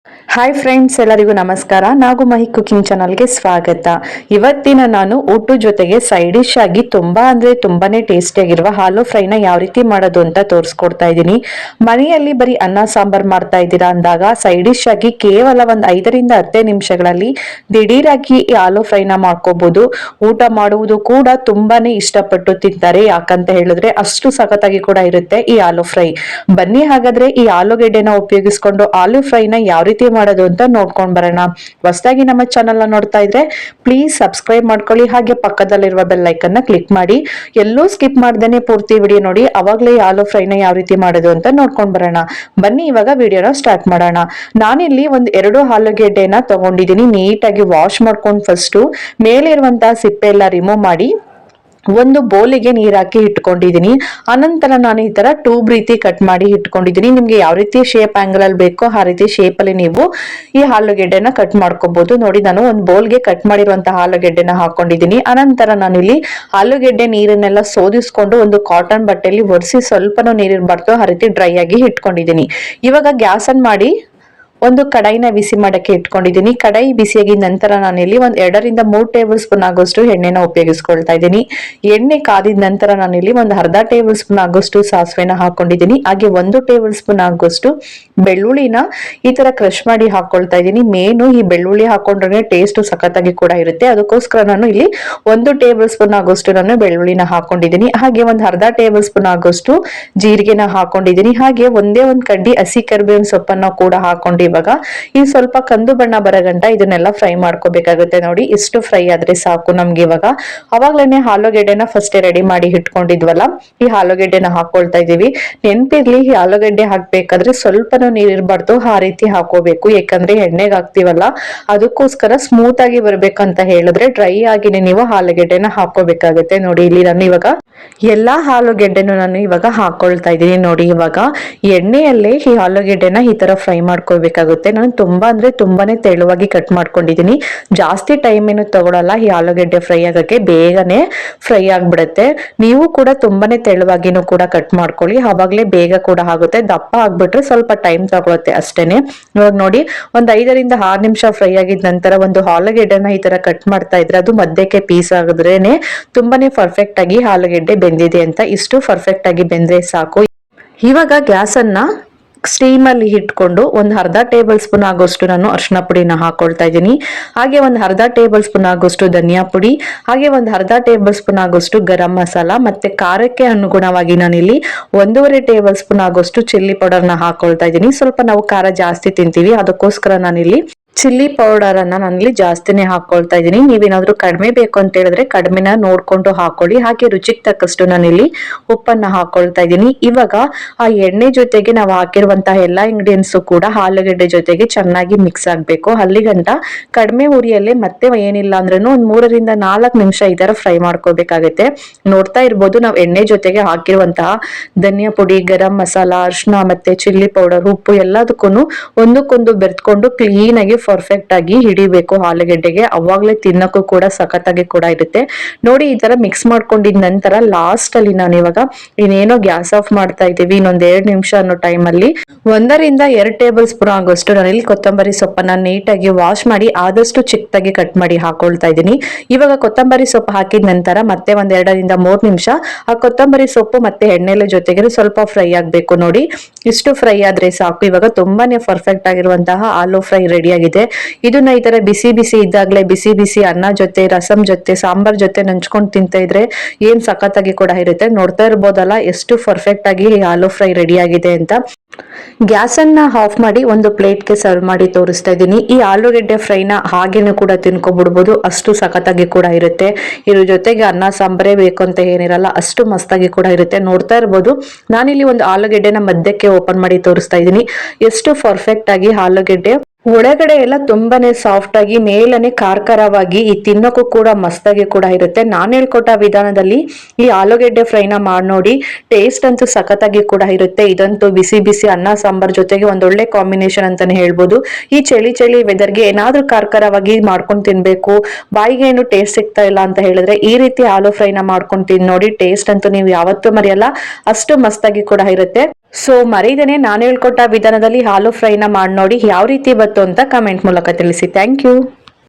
Hi friends, ಎಲ್ಲರಿಗೂ ನಮಸ್ಕಾರ. ನಾಗು ಮಹಿ cooking ಚಾನಲ್ಗೆ ಸ್ವಾಗತ. ಇವತ್ತಿನ ನಾನು ಊಟದ ಜೊತೆಗೆ ಸೈಡ್ ಡಿಶ್ ಆಗಿ ತುಂಬಾನೇ ಟೇಸ್ಟಿಯಾಗಿರುವ ಆಲೂ ಫ್ರೈನ ಯಾವ ರೀತಿ ಮಾಡೋದು ಅಂತ ತೋರಿಸ್ಕೊಡ್ತಾ ಇದ್ದೀನಿ. ಮನೆಯಲ್ಲಿ ಬರೀ ಅನ್ನ ಸಾಂಬಾರ್ ಮಾಡ್ತಾ ಇದ್ದೀರಾ ಅಂದಾಗ ಸೈಡ್ ಡಿಶ್ ಆಗಿ ಕೇವಲ ಒಂದು 5ರಿಂದ 10 ನಿಮಿಷಗಳಲ್ಲಿ ದಿಢೀರಾಗಿ ಈ ಆಲೂ ಫ್ರೈನ ಮಾಡ್ಕೋಬಹುದು. ಊಟ ಮಾಡುವುದು ಕೂಡ ತುಂಬಾನೇ ಇಷ್ಟಪಟ್ಟು ತಿಂತಾರೆ. ಯಾಕಂತ ಹೇಳಿದ್ರೆ ಅಷ್ಟು ಸಖತ್ತಾಗಿ ಕೂಡ ಇರುತ್ತೆ ಈ ಆಲೂ ಫ್ರೈ. ಬನ್ನಿ ಹಾಗಾದ್ರೆ ಈ ಆಲೂಗೆಡ್ಡೆನ ಉಪಯೋಗಿಸ್ಕೊಂಡು ಆಲೂ ಫ್ರೈನ ಯಾವ ರೀತಿ ಮಾಡೋದು ಅಂತ ನೋಡ್ಕೊಂಡ್ ಬರೋಣ. ಹೊಸದಾಗಿ ನಮ್ಮ ಚಾನೆಲ್ ನೋಡ್ತಾ ಇದ್ರೆ ಪ್ಲೀಸ್ ಸಬ್ಸ್ಕ್ರೈಬ್ ಮಾಡ್ಕೊಳ್ಳಿ, ಹಾಗೆ ಪಕ್ಕದಲ್ಲಿರುವ ಬೆಲ್ ಐಕನ್ ನ ಕ್ಲಿಕ್ ಮಾಡಿ. ಎಲ್ಲೂ ಸ್ಕಿಪ್ ಮಾಡ್ದೇನೆ ಪೂರ್ತಿ ವಿಡಿಯೋ ನೋಡಿ, ಅವಾಗ್ಲೇ ಆಲೂ ಫ್ರೈನ ಯಾವ ರೀತಿ ಮಾಡೋದು ಅಂತ ನೋಡ್ಕೊಂಡ್ ಬರೋಣ. ಬನ್ನಿ ಇವಾಗ ವಿಡಿಯೋನ ಸ್ಟಾರ್ಟ್ ಮಾಡೋಣ. ನಾನಿಲ್ಲಿ ಒಂದು 2 ಆಲೂಗೆಡ್ಡೆನ ತಗೊಂಡಿದ್ದೀನಿ. ನೀಟಾಗಿ ವಾಶ್ ಮಾಡ್ಕೊಂಡು ಫಸ್ಟ್ ಮೇಲೆ ಇರುವಂತಹ ಸಿಪ್ಪೆ ಎಲ್ಲ ರಿಮೂವ್ ಮಾಡಿ ಒಂದು ಬೌಲಿಗೆ ನೀರ್ ಹಾಕಿ ಇಟ್ಕೊಂಡಿದೀನಿ. ಅನಂತರ ನಾನು ಈ ತರ ಟ್ಯೂಬ್ ರೀತಿ ಕಟ್ ಮಾಡಿ ಇಟ್ಕೊಂಡಿದೀನಿ. ನಿಮ್ಗೆ ಯಾವ ರೀತಿ ಶೇಪ್ ಆಂಗಲ್ ಅಲ್ಲಿ ಬೇಕೋ ಆ ರೀತಿ ಶೇಪ್ ಅಲ್ಲಿ ನೀವು ಈ ಆಲೂಗೆಡ್ಡೆನ ಕಟ್ ಮಾಡ್ಕೋಬಹುದು. ನೋಡಿ, ನಾನು ಒಂದು ಬೌಲ್ಗೆ ಕಟ್ ಮಾಡಿರುವಂತಹ ಆಲೂಗೆಡ್ಡೆನ ಹಾಕೊಂಡಿದೀನಿ. ಅನಂತರ ನಾನು ಇಲ್ಲಿ ಆಲೂಗೆಡ್ಡೆ ನೀರನ್ನೆಲ್ಲ ಸೋದಿಸ್ಕೊಂಡು ಒಂದು ಕಾಟನ್ ಬಟ್ಟೆಯಲ್ಲಿ ಒರೆಸಿ ಸ್ವಲ್ಪನೂ ನೀರಿರ್ಬಾರ್ದು ಆ ರೀತಿ ಡ್ರೈ ಆಗಿ ಇಟ್ಕೊಂಡಿದೀನಿ. ಇವಾಗ ಗ್ಯಾಸ್ ಅನ್ ಮಾಡಿ ಒಂದು ಕಡಾಯಿನ ಬಿಸಿ ಮಾಡಕ್ಕೆ ಇಟ್ಕೊಂಡಿದ್ದೀನಿ. ಕಡಾಯಿ ಬಿಸಿಯಾಗಿದ ನಂತರ ನಾನಿಲ್ಲಿ ಒಂದು 2ರಿಂದ 3 ಟೇಬಲ್ ಸ್ಪೂನ್ ಆಗೋಷ್ಟು ಎಣ್ಣೆನ ಉಪಯೋಗಿಸ್ಕೊಳ್ತಾ ಇದ್ದೀನಿ. ಎಣ್ಣೆ ಕಾದಿದ ನಂತರ ನಾನಿಲ್ಲಿ ಒಂದು ಅರ್ಧ ಟೇಬಲ್ ಸ್ಪೂನ್ ಆಗೋಷ್ಟು ಸಾಸಿವೆನ ಹಾಕೊಂಡಿದ್ದೀನಿ. ಹಾಗೆ 1 ಟೇಬಲ್ ಸ್ಪೂನ್ ಆಗೋಷ್ಟು ಬೆಳ್ಳುಳ್ಳಿನ ಈ ತರ ಕ್ರಶ್ ಮಾಡಿ ಹಾಕೊಳ್ತಾ ಇದ್ದೀನಿ. ಮೇನು ಈ ಬೆಳ್ಳುಳ್ಳಿ ಹಾಕೊಂಡ್ರೆ ಟೇಸ್ಟ್ ಸಖತ್ತಾಗಿ ಕೂಡ ಇರುತ್ತೆ. ಅದಕ್ಕೋಸ್ಕರ ನಾನು ಇಲ್ಲಿ 1 ಟೇಬಲ್ ಸ್ಪೂನ್ ಆಗೋಷ್ಟು ನಾನು ಬೆಳ್ಳುಳ್ಳಿನ ಹಾಕೊಂಡಿದ್ದೀನಿ. ಹಾಗೆ ಒಂದು ಅರ್ಧ ಟೇಬಲ್ ಸ್ಪೂನ್ ಆಗೋಷ್ಟು ಜೀರಿಗೆನ ಹಾಕೊಂಡಿದ್ದೀನಿ. ಹಾಗೆ ಒಂದೇ ಒಂದು ಕಡ್ಡಿ ಹಸಿ ಕರಿಬೇವಿನ ಸೊಪ್ಪನ್ನ ಕೂಡ ಹಾಕೊಂಡು ಇವಾಗ ಈ ಸ್ವಲ್ಪ ಕಂದು ಬಣ್ಣ ಬರಗಂಟ ಇದನ್ನೆಲ್ಲ ಫ್ರೈ ಮಾಡ್ಕೋಬೇಕಾಗುತ್ತೆ. ನೋಡಿ, ಇಷ್ಟು ಫ್ರೈ ಆದ್ರೆ ಸಾಕು ನಮ್ಗೆ. ಇವಾಗ ಅವಾಗ್ಲೇನೆ ಆಲೂಗೆಡ್ಡೆನ ಫಸ್ಟ್ ರೆಡಿ ಮಾಡಿ ಇಟ್ಕೊಂಡಿದ್ವಲ್ಲ, ಈ ಆಲೂಗೆಡ್ಡೆನ ಹಾಕೊಳ್ತಾ ಇದೀವಿ. ನೆನ್ಪಿರ್ಲಿ, ಈ ಆಲೂಗೆಡ್ಡೆ ಹಾಕ್ಬೇಕಾದ್ರೆ ಸ್ವಲ್ಪನೂ ನೀರಿರ್ಬಾರ್ದು, ಆ ರೀತಿ ಹಾಕೋಬೇಕು. ಯಾಕಂದ್ರೆ ಎಣ್ಣೆಗೆ ಹಾಕ್ತಿವಲ್ಲ, ಅದಕ್ಕೋಸ್ಕರ ಸ್ಮೂತ್ ಆಗಿ ಬರ್ಬೇಕಂತ ಹೇಳಿದ್ರೆ ಡ್ರೈ ಆಗಿನೇ ನೀವು ಆಲೂಗೆಡ್ಡೆನ ಹಾಕೋಬೇಕಾಗುತ್ತೆ. ನೋಡಿ, ಇಲ್ಲಿ ನಾನು ಇವಾಗ ಎಲ್ಲಾ ಆಲೂಗೆಡ್ಡೆನು ನಾನು ಇವಾಗ ಹಾಕೊಳ್ತಾ ಇದ್ದೀನಿ. ನೋಡಿ, ಇವಾಗ ಎಣ್ಣೆಯಲ್ಲೇ ಈ ಆಲೂಗೆಡ್ಡೆನ ಈ ತರ ಫ್ರೈ ಮಾಡ್ಕೋಬೇಕಾಗುತ್ತೆ. ನಾನು ತುಂಬಾನೇ ತೆಳುವಾಗಿ ಕಟ್ ಮಾಡ್ಕೊಂಡಿದ್ದೀನಿ. ಜಾಸ್ತಿ ಟೈಮ್ ಏನು ತಗೊಳಲ್ಲ ಈ ಆಲೂಗೆಡ್ಡೆ ಫ್ರೈ ಆಗಕ್ಕೆ, ಬೇಗನೆ ಫ್ರೈ ಆಗ್ಬಿಡುತ್ತೆ. ನೀವು ಕೂಡ ತುಂಬಾನೇ ತೆಳುವಾಗಿನೂ ಕೂಡ ಕಟ್ ಮಾಡ್ಕೊಳ್ಳಿ, ಆವಾಗ್ಲೇ ಬೇಗ ಕೂಡ ಆಗುತ್ತೆ. ದಪ್ಪ ಆಗ್ಬಿಟ್ರೆ ಸ್ವಲ್ಪ ಟೈಮ್ ತಗೊಳುತ್ತೆ ಅಷ್ಟೇನೆ. ಇವಾಗ ನೋಡಿ, ಒಂದ್ 5ರಿಂದ 6 ನಿಮಿಷ ಫ್ರೈ ಆಗಿದ ನಂತರ ಒಂದು ಆಲೂಗೆಡ್ಡೆನ ಈ ತರ ಕಟ್ ಮಾಡ್ತಾ ಇದ್ರೆ ಅದು ಮಧ್ಯಕ್ಕೆ ಪೀಸ್ ಆಗಿದ್ರೇನೆ ತುಂಬಾನೇ ಪರ್ಫೆಕ್ಟ್ ಆಗಿ ಆಲೂಗೆಡ್ಡೆ ಬೆಂದಿದೆ ಅಂತ. ಇಷ್ಟು ಪರ್ಫೆಕ್ಟ್ ಆಗಿ ಬೆಂದ್ರೆ ಸಾಕು. ಇವಾಗ ಗ್ಯಾಸ್ ಅನ್ನ ಸ್ಟೀಮ್ ಅಲ್ಲಿ ಇಟ್ಕೊಂಡು ಒಂದು ಅರ್ಧ ಟೇಬಲ್ ಸ್ಪೂನ್ ಆಗೋಷ್ಟು ನಾನು ಅರಿಶಿನ ಪುಡಿನ ಹಾಕೊಳ್ತಾ ಇದ್ದೀನಿ. ಹಾಗೆ ಒಂದು ಅರ್ಧ ಟೇಬಲ್ ಸ್ಪೂನ್ ಆಗೋಷ್ಟು ಧನಿಯಾ ಪುಡಿ, ಹಾಗೆ ಒಂದು ಅರ್ಧ ಟೇಬಲ್ ಸ್ಪೂನ್ ಆಗೋಷ್ಟು ಗರಂ ಮಸಾಲ, ಮತ್ತೆ ಖಾರಕ್ಕೆ ಅನುಗುಣವಾಗಿ ನಾನಿಲ್ಲಿ 1.5 ಟೇಬಲ್ ಸ್ಪೂನ್ ಆಗೋಷ್ಟು ಚಿಲ್ಲಿ ಪೌಡರ್ನ ಹಾಕೊಳ್ತಾ ಇದ್ದೀನಿ. ಸ್ವಲ್ಪ ನಾವು ಖಾರ ಜಾಸ್ತಿ ತಿಂತೀವಿ, ಅದಕ್ಕೋಸ್ಕರ ನಾನಿಲ್ಲಿ ಚಿಲ್ಲಿ ಪೌಡರ್ ಅನ್ನ ನಾನಿಲ್ಲಿ ಜಾಸ್ತಿನೇ ಹಾಕೊಳ್ತಾ ಇದ್ದೀನಿ. ನೀವೇನಾದ್ರೂ ಕಡಿಮೆ ಬೇಕು ಅಂತ ಹೇಳಿದ್ರೆ ಕಡಿಮೆನ ನೋಡ್ಕೊಂಡು ಹಾಕೊಳ್ಳಿ. ಹಾಗೆ ರುಚಿಗೆ ತಕ್ಕಷ್ಟು ನಾನಿಲ್ಲಿ ಉಪ್ಪನ್ನ ಹಾಕೊಳ್ತಾ ಇದ್ದೀನಿ. ಇವಾಗ ಆ ಎಣ್ಣೆ ಜೊತೆಗೆ ನಾವು ಹಾಕಿರುವಂತಹ ಎಲ್ಲಾ ಇಂಗ್ರೀಡಿಯೆಂಟ್ಸ್ ಕೂಡ ಆಲೂಗೆಡ್ಡೆ ಜೊತೆಗೆ ಚೆನ್ನಾಗಿ ಮಿಕ್ಸ್ ಆಗ್ಬೇಕು. ಅಲ್ಲಿಗಂಟ ಕಡಿಮೆ ಉರಿಯಲ್ಲೇ ಮತ್ತೆ ಏನಿಲ್ಲ ಅಂದ್ರೂ ಒಂದ್ 3ರಿಂದ 4 ನಿಮಿಷ ಈ ತರ ಫ್ರೈ ಮಾಡ್ಕೋಬೇಕಾಗುತ್ತೆ. ನೋಡ್ತಾ ಇರ್ಬೋದು, ನಾವು ಎಣ್ಣೆ ಜೊತೆಗೆ ಹಾಕಿರುವಂತಹ ಧನಿಯಾ ಪುಡಿ, ಗರಂ ಮಸಾಲ, ಅರಿಶಿನ ಮತ್ತೆ ಚಿಲ್ಲಿ ಪೌಡರ್, ಉಪ್ಪು ಎಲ್ಲದಕ್ಕೂ ಒಂದಕ್ಕೊಂದು ಬೆರೆತ್ಕೊಂಡು ಕ್ಲೀನ್ ಆಗಿ ಪರ್ಫೆಕ್ಟ್ ಆಗಿ ಹಿಡಿಬೇಕು ಆಲೂಗೆಡ್ಡೆಗೆ. ಅವಾಗ್ಲೇ ತಿನ್ನಕ್ಕೂ ಕೂಡ ಸಖತ್ತಾಗಿ ಕೂಡ ಇರುತ್ತೆ. ನೋಡಿ, ಈ ತರ ಮಿಕ್ಸ್ ಮಾಡ್ಕೊಂಡಿದ ನಂತರ ಲಾಸ್ಟ್ ಅಲ್ಲಿ ನಾನು ಇವಾಗ ಇನ್ನೇನೋ ಗ್ಯಾಸ್ ಆಫ್ ಮಾಡ್ತಾ ಇದ್ದೀವಿ. ಇನ್ನೊಂದ್ 2 ನಿಮಿಷ ಅನ್ನೋ ಟೈಮ್ ಅಲ್ಲಿ 1ರಿಂದ 2 ಟೇಬಲ್ ಸ್ಪೂನ್ ಆಗೋಷ್ಟು ನಾನಿಲ್ಲಿ ಕೊತ್ತಂಬರಿ ಸೊಪ್ಪನ್ನ ನೀಟಾಗಿ ವಾಶ್ ಮಾಡಿ ಆದಷ್ಟು ಚಿಕ್ಕದಾಗಿ ಕಟ್ ಮಾಡಿ ಹಾಕೊಳ್ತಾ ಇದ್ದೀನಿ. ಇವಾಗ ಕೊತ್ತಂಬರಿ ಸೊಪ್ಪು ಹಾಕಿದ ನಂತರ ಮತ್ತೆ ಒಂದ್ 2ರಿಂದ 3 ನಿಮಿಷ ಆ ಕೊತ್ತಂಬರಿ ಸೊಪ್ಪು ಮತ್ತೆ ಎಣ್ಣೆಲೆ ಜೊತೆಗೆ ಸ್ವಲ್ಪ ಫ್ರೈ ಆಗ್ಬೇಕು. ನೋಡಿ, ಇಷ್ಟು ಫ್ರೈ ಆದ್ರೆ ಸಾಕು. ಇವಾಗ ತುಂಬಾನೇ ಪರ್ಫೆಕ್ಟ್ ಆಗಿರುವಂತಹ ಆಲೂ ಫ್ರೈ ರೆಡಿ ಆಗಿದೆ. ಇದನ್ನ ಈ ತರ ಬಿಸಿ ಬಿಸಿ ಇದ್ದಾಗ್ಲೇ ಬಿಸಿ ಬಿಸಿ ಅನ್ನ ಜೊತೆ, ರಸಂ ಜೊತೆ, ಸಾಂಬಾರ್ ಜೊತೆ ನಂಚ್ಕೊಂಡು ತಿಂತಾ ಇದ್ರೆ ಏನ್ ಸಖತ್ತಾಗಿ ಕೂಡ ಇರುತ್ತೆ. ನೋಡ್ತಾ ಇರ್ಬೋದಲ್ಲ ಎಷ್ಟು ಪರ್ಫೆಕ್ಟ್ ಆಗಿ ಆಲೂ ಫ್ರೈ ರೆಡಿ ಆಗಿದೆ ಅಂತ. ಗ್ಯಾಸ್ ಅನ್ನ ಆಫ್ ಮಾಡಿ ಒಂದು ಪ್ಲೇಟ್ಗೆ ಸರ್ವ್ ಮಾಡಿ ತೋರಿಸ್ತಾ ಇದ್ದೀನಿ. ಈ ಆಲೂಗೆಡ್ಡೆ ಫ್ರೈನ ಹಾಗೇನು ಕೂಡ ತಿನ್ಕೊಬಿಡ್ಬೋದು, ಅಷ್ಟು ಸಖತ್ತಾಗಿ ಕೂಡ ಇರುತ್ತೆ. ಇದ್ರ ಜೊತೆಗೆ ಅನ್ನ ಸಾಂಬಾರೇ ಬೇಕು ಅಂತ ಏನಿರಲ್ಲ, ಅಷ್ಟು ಮಸ್ತಾಗಿ ಕೂಡ ಇರುತ್ತೆ. ನೋಡ್ತಾ ಇರ್ಬೋದು, ನಾನಿಲ್ಲಿ ಒಂದು ಆಲೂಗೆಡ್ಡೆನ ಮಧ್ಯಕ್ಕೆ ಓಪನ್ ಮಾಡಿ ತೋರಿಸ್ತಾ ಇದ್ದೀನಿ. ಎಷ್ಟು ಪರ್ಫೆಕ್ಟ್ ಆಗಿ ಆಲೂಗೆಡ್ಡೆ ಒಳಗಡೆ ಎಲ್ಲ ತುಂಬಾನೇ ಸಾಫ್ಟ್ ಆಗಿ, ಮೇಲನೆ ಖಾರವಾಗಿ, ಈ ತಿನ್ನೋಕ್ಕೂ ಕೂಡ ಮಸ್ತಾಗಿ ಕೂಡ ಇರುತ್ತೆ. ನಾನು ಹೇಳ್ಕೊಟ್ಟ ವಿಧಾನದಲ್ಲಿ ಈ ಆಲೂಗೆಡ್ಡೆ ಫ್ರೈನ ಮಾಡಿ ನೋಡಿ, ಟೇಸ್ಟ್ ಅಂತೂ ಸಖತ್ತಾಗಿ ಕೂಡ ಇರುತ್ತೆ. ಇದಂತೂ ಬಿಸಿ ಬಿಸಿ ಅನ್ನ ಸಾಂಬಾರ್ ಜೊತೆಗೆ ಒಂದೊಳ್ಳೆ ಕಾಂಬಿನೇಷನ್ ಅಂತಾನೆ ಹೇಳ್ಬೋದು. ಈ ಚಳಿ ವೆದರ್ಗೆ ಏನಾದ್ರೂ ಖಾರವಾಗಿ ಮಾಡ್ಕೊಂಡು ತಿನ್ಬೇಕು, ಬಾಯಿಗೆ ಏನು ಟೇಸ್ಟ್ ಸಿಗ್ತಾ ಇಲ್ಲ ಅಂತ ಹೇಳಿದ್ರೆ ಈ ರೀತಿ ಆಲೂ ಫ್ರೈನ ಮಾಡ್ಕೊಂಡು ತಿನ್ ನೋಡಿ. ಟೇಸ್ಟ್ ಅಂತೂ ನೀವು ಯಾವತ್ತೂ ಮರೆಯಲ್ಲ, ಅಷ್ಟು ಮಸ್ತಾಗಿ ಕೂಡ ಇರುತ್ತೆ. ಸೊ ಮರೀದೇನೆ ನಾನು ಹೇಳ್ಕೊಟ್ಟ ವಿಧಾನದಲ್ಲಿ ಆಲೂ ಫ್ರೈನ ಮಾಡಿ ನೋಡಿ ಯಾವ ರೀತಿ ಬಂತು ಅಂತ ಕಮೆಂಟ್ ಮೂಲಕ ತಿಳಿಸಿ. Thank you.